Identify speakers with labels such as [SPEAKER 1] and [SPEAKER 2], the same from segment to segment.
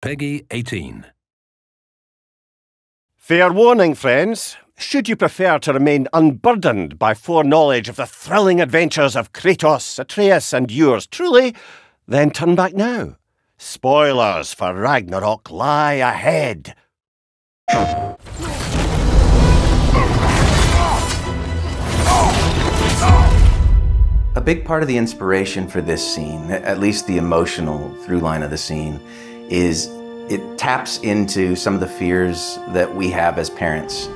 [SPEAKER 1] Peggy 18.
[SPEAKER 2] Fair warning, friends. Should you prefer to remain unburdened by foreknowledge of the thrilling adventures of Kratos, Atreus, and yours truly, then turn back now. Spoilers for Ragnarok lie ahead.
[SPEAKER 3] A big part of the inspiration for this scene, at least the emotional through line of the scene, is it taps into some of the fears that we have as parents.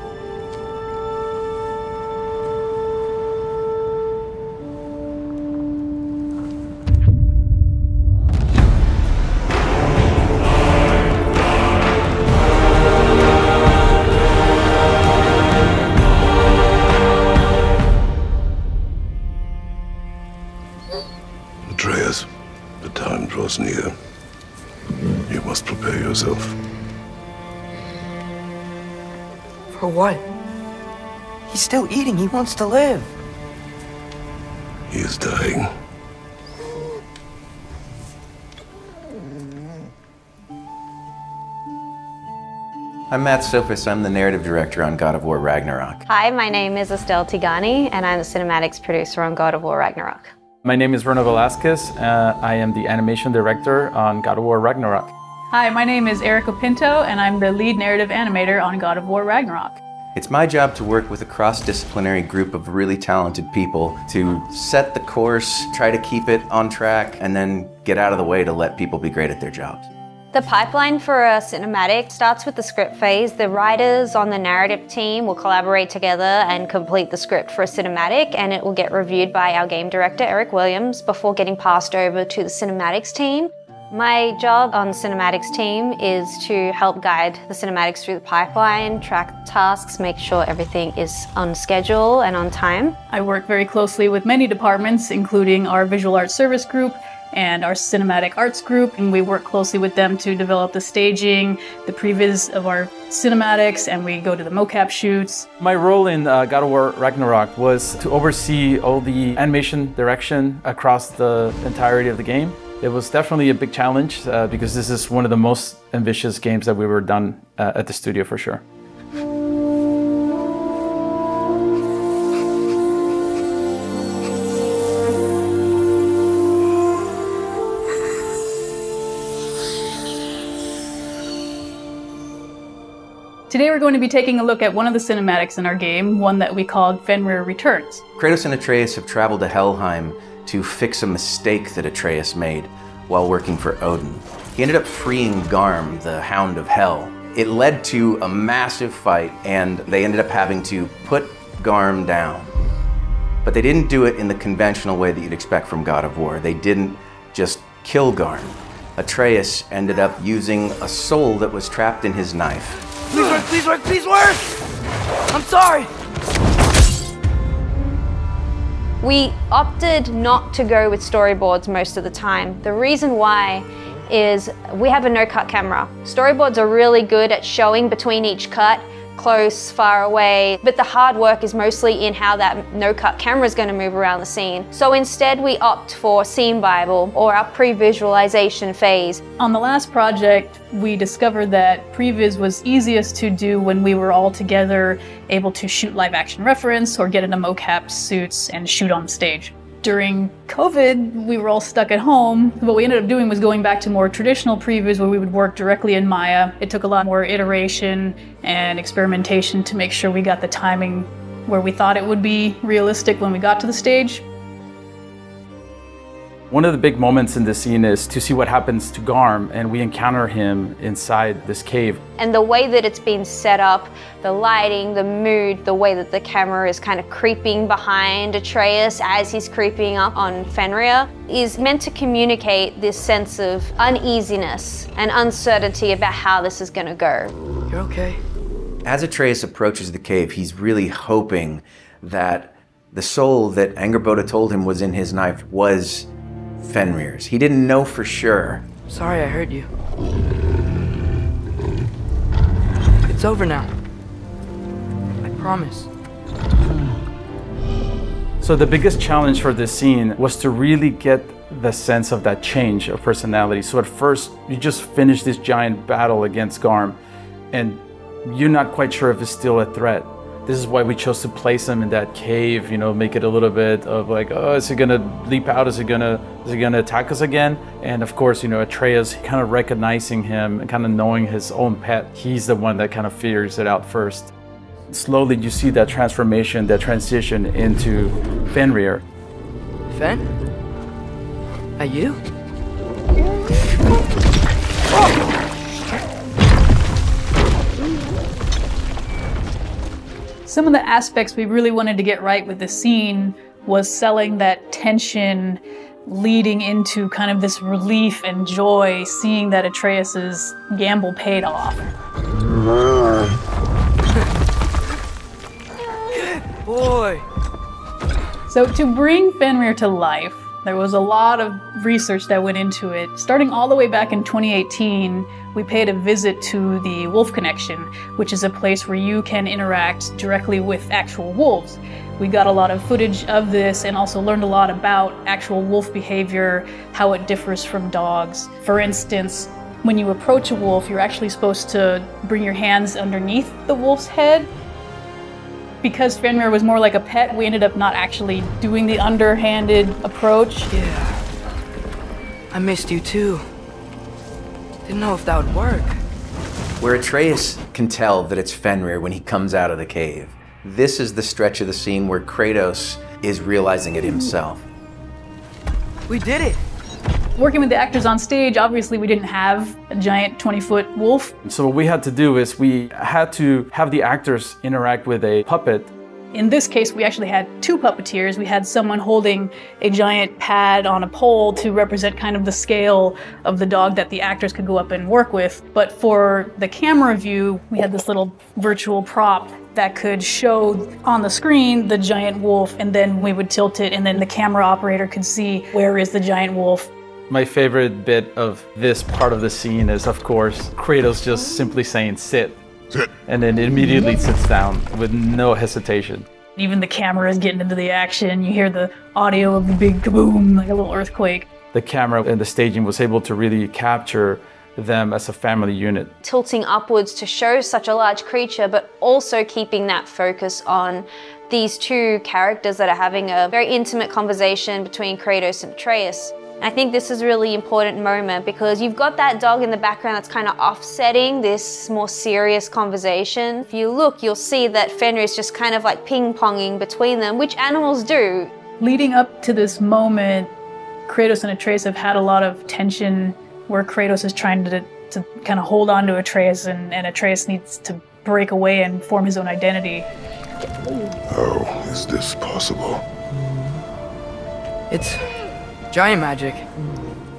[SPEAKER 4] Atreus, the time draws near. You must prepare yourself.
[SPEAKER 5] For what? He's still eating. He wants to live.
[SPEAKER 4] He is dying.
[SPEAKER 3] I'm Matt Sophis. I'm the narrative director on God of War Ragnarok.
[SPEAKER 6] Hi, my name is Estelle Tigani, and I'm the cinematics producer on God of War Ragnarok.
[SPEAKER 7] My name is Bruno Velasquez. I am the animation director on God of War Ragnarok.
[SPEAKER 8] Hi, my name is Erica Pinto, and I'm the lead narrative animator on God of War Ragnarok.
[SPEAKER 3] It's my job to work with a cross-disciplinary group of really talented people to set the course, try to keep it on track, and then get out of the way to let people be great at their jobs.
[SPEAKER 6] The pipeline for a cinematic starts with the script phase. The writers on the narrative team will collaborate together and complete the script for a cinematic, and it will get reviewed by our game director, Eric Williams, before getting passed over to the cinematics team. My job on the cinematics team is to help guide the cinematics through the pipeline, track tasks, make sure everything is on schedule and on time.
[SPEAKER 8] I work very closely with many departments, including our visual arts service group and our cinematic arts group, and we work closely with them to develop the staging, the previs of our cinematics, and we go to the mocap shoots.
[SPEAKER 7] My role in God of War Ragnarok was to oversee all the animation direction across the entirety of the game. It was definitely a big challenge because this is one of the most ambitious games that we were done at the studio for sure.
[SPEAKER 8] Today we're going to be taking a look at one of the cinematics in our game, one that we called Fenrir Returns.
[SPEAKER 3] Kratos and Atreus have traveled to Helheim to fix a mistake that Atreus made while working for Odin. He ended up freeing Garm, the Hound of Hell. It led to a massive fight, and they ended up having to put Garm down. But they didn't do it in the conventional way that you'd expect from God of War. They didn't just kill Garm. Atreus ended up using a soul that was trapped in his knife.
[SPEAKER 5] Please work, please work, please work! I'm sorry!
[SPEAKER 6] We opted not to go with storyboards most of the time. The reason why is we have a no-cut camera. Storyboards are really good at showing between each cut, close, far away, but the hard work is mostly in how that no-cut camera is going to move around the scene. So instead we opt for Scene Bible or our pre-visualization phase.
[SPEAKER 8] On the last project, we discovered that previs was easiest to do when we were all together, able to shoot live action reference or get into mocap suits and shoot on stage. During COVID, we were all stuck at home. What we ended up doing was going back to more traditional previews where we would work directly in Maya. It took a lot more iteration and experimentation to make sure we got the timing where we thought it would be realistic when we got to the stage.
[SPEAKER 7] One of the big moments in this scene is to see what happens to Garm, and we encounter him inside this cave.
[SPEAKER 6] And the way that it's been set up, the lighting, the mood, the way that the camera is kind of creeping behind Atreus as he's creeping up on Fenrir is meant to communicate this sense of uneasiness and uncertainty about how this is going to go.
[SPEAKER 5] You're okay?
[SPEAKER 3] As Atreus approaches the cave, he's really hoping that the soul that Angerboda told him was in his knife was Fenrir's. He didn't know for sure.
[SPEAKER 5] Sorry I hurt you. It's over now. I promise.
[SPEAKER 7] So the biggest challenge for this scene was to really get the sense of that change of personality. So at first, you just finish this giant battle against Garm, and you're not quite sure if it's still a threat. This is why we chose to place him in that cave, you know, make it a little bit of like, oh, is he gonna leap out? Is he gonna attack us again? And of course, you know, Atreus kind of recognizing him and kind of knowing his own pet, he's the one that kind of figures it out first. Slowly you see that transformation, that transition into Fenrir.
[SPEAKER 5] Fen? Are you?
[SPEAKER 8] Some of the aspects we really wanted to get right with the scene was selling that tension leading into kind of this relief and joy, seeing that Atreus's gamble paid off.
[SPEAKER 5] Good boy.
[SPEAKER 8] So to bring Fenrir to life, there was a lot of research that went into it. Starting all the way back in 2018, we paid a visit to the Wolf Connection, which is a place where you can interact directly with actual wolves. We got a lot of footage of this and also learned a lot about actual wolf behavior, how it differs from dogs. For instance, when you approach a wolf, you're actually supposed to bring your hands underneath the wolf's head. Because Fenrir was more like a pet, we ended up not actually doing the underhanded approach.
[SPEAKER 5] Yeah. I missed you too. Didn't know if that would work.
[SPEAKER 3] Where Atreus can tell that it's Fenrir when he comes out of the cave. This is the stretch of the scene where Kratos is realizing it himself.
[SPEAKER 5] We did it.
[SPEAKER 8] Working with the actors on stage, obviously we didn't have a giant 20-foot wolf.
[SPEAKER 7] So what we had to do is we had to have the actors interact with a puppet.
[SPEAKER 8] In this case, we actually had two puppeteers. We had someone holding a giant pad on a pole to represent kind of the scale of the dog that the actors could go up and work with. But for the camera view, we had this little virtual prop that could show on the screen the giant wolf, and then we would tilt it, and then the camera operator could see where is the giant wolf.
[SPEAKER 7] My favorite bit of this part of the scene is, of course, Kratos just simply saying, sit.
[SPEAKER 4] Sit.
[SPEAKER 7] And then immediately sits down with no hesitation.
[SPEAKER 8] Even the camera is getting into the action. You hear the audio of the big kaboom, like a little earthquake.
[SPEAKER 7] The camera and the staging was able to really capture them as a family unit.
[SPEAKER 6] Tilting upwards to show such a large creature, but also keeping that focus on these two characters that are having a very intimate conversation between Kratos and Atreus. I think this is a really important moment because you've got that dog in the background that's kind of offsetting this more serious conversation. If you look, you'll see that Fenrir is just kind of like ping-ponging between them, which animals do.
[SPEAKER 8] Leading up to this moment, Kratos and Atreus have had a lot of tension where Kratos is trying to kind of hold on to Atreus, and Atreus needs to break away and form his own identity.
[SPEAKER 4] How is this possible?
[SPEAKER 5] It's giant magic.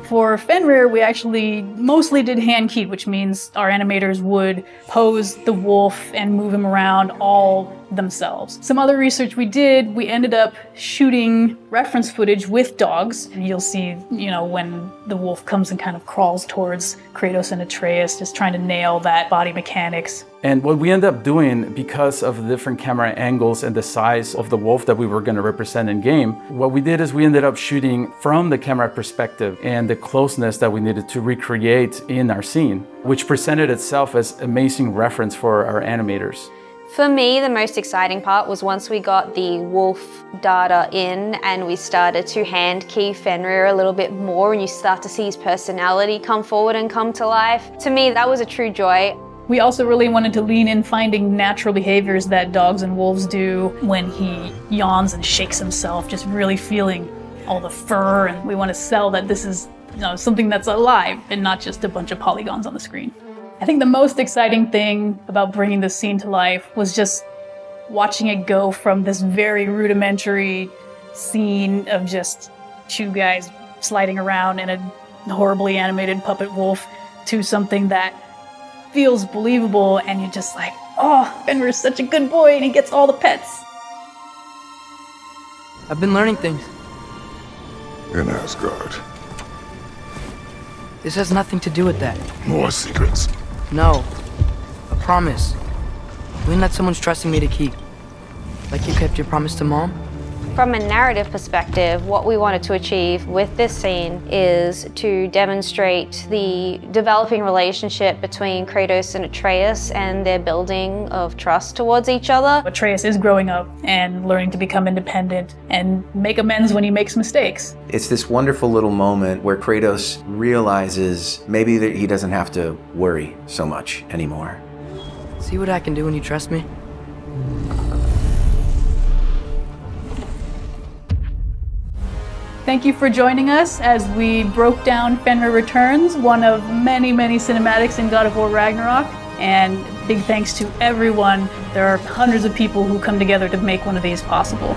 [SPEAKER 8] For Fenrir, we actually mostly did hand keyed, which means our animators would pose the wolf and move him around all themselves. Some other research we did, we ended up shooting reference footage with dogs. And you'll see, you know, when the wolf comes and kind of crawls towards Kratos and Atreus, just trying to nail that body mechanics.
[SPEAKER 7] And what we ended up doing, because of the different camera angles and the size of the wolf that we were going to represent in game, what we did is we ended up shooting from the camera perspective and the closeness that we needed to recreate in our scene, which presented itself as amazing reference for our animators.
[SPEAKER 6] For me, the most exciting part was once we got the wolf data in and we started to hand key Fenrir a little bit more and you start to see his personality come forward and come to life. To me, that was a true joy.
[SPEAKER 8] We also really wanted to lean in finding natural behaviors that dogs and wolves do when he yawns and shakes himself, just really feeling all the fur, and we want to sell that this is, you know, something that's alive and not just a bunch of polygons on the screen. I think the most exciting thing about bringing this scene to life was just watching it go from this very rudimentary scene of just two guys sliding around in a horribly animated puppet wolf to something that feels believable, and you're just like, oh, Fenrir's such a good boy and he gets all the pets.
[SPEAKER 5] I've been learning things.
[SPEAKER 4] In Asgard.
[SPEAKER 5] This has nothing to do with that.
[SPEAKER 4] More secrets.
[SPEAKER 5] No. A promise. One that someone's trusting me to keep. Like you kept your promise to Mom?
[SPEAKER 6] From a narrative perspective, what we wanted to achieve with this scene is to demonstrate the developing relationship between Kratos and Atreus and their building of trust towards each other.
[SPEAKER 8] Atreus is growing up and learning to become independent and make amends when he makes mistakes.
[SPEAKER 3] It's this wonderful little moment where Kratos realizes maybe that he doesn't have to worry so much anymore.
[SPEAKER 5] See what I can do when you trust me?
[SPEAKER 8] Thank you for joining us as we broke down Fenrir Returns, one of many, many cinematics in God of War Ragnarok. And big thanks to everyone. There are hundreds of people who come together to make one of these possible.